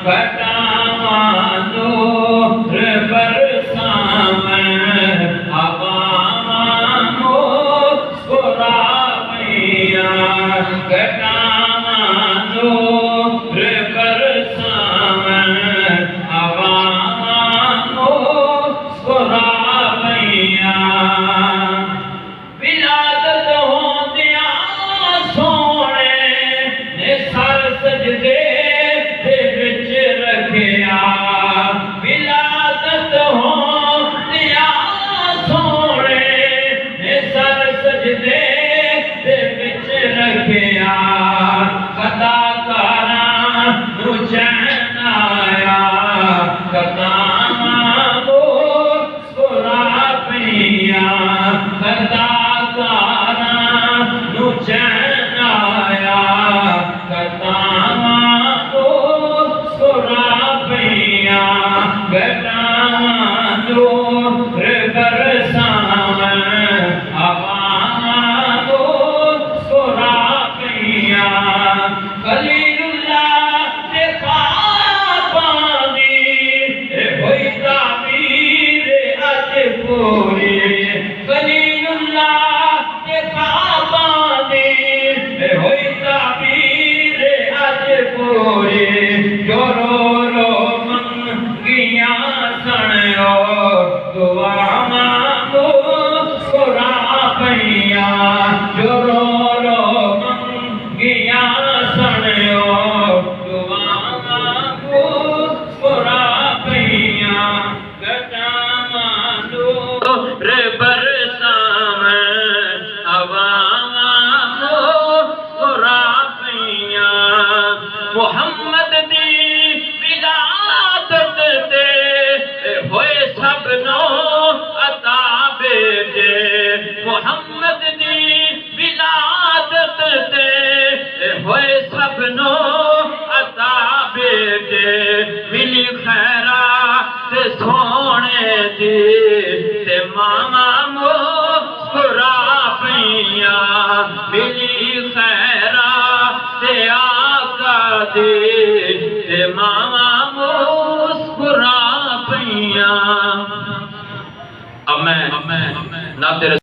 घटावा नूर बरसावे हवावा मुस्कुरावैया घटावा नूर बरसावे हवावा मुस्कुरावैया विलादत होंदिया सोने ने सर सजदे दे विच रखिया विलादत होंदिया सोने ने सर सजदे दे विच रखिया कदाकारां नूं चैन आया कदावां मुस्कुरावैया कदाकारां नूं चैन आया कदावां मुस्कुरावैया घटावां नूर बरसावे हवावां मुस्कुरावैया खलीलुल्लाह दे ख्वाबां दी होई ताबीर अज पूरी खलीलुल्लाह दे ख्वाबां दी होई ताबीर अज पूरी जो रो रो मंगियां सणो दुआवां मुस्कुरावैया जो रो रो मंगियां सणो दुआवां मुस्कुरावैया घटावां नूर बरसावे हवावां मुस्कुरावैया मुहम्मद दी विलादत ते होए सबनो अता बेटे मुहम्मद दी विलादत ते होए सबनो अता बेटे मिली खैरात सोने दी ते मामा मुस्कुरावैया मिली खैरात आका दी ते मामा मुस्कुरावैया। अब मैं ना तेरे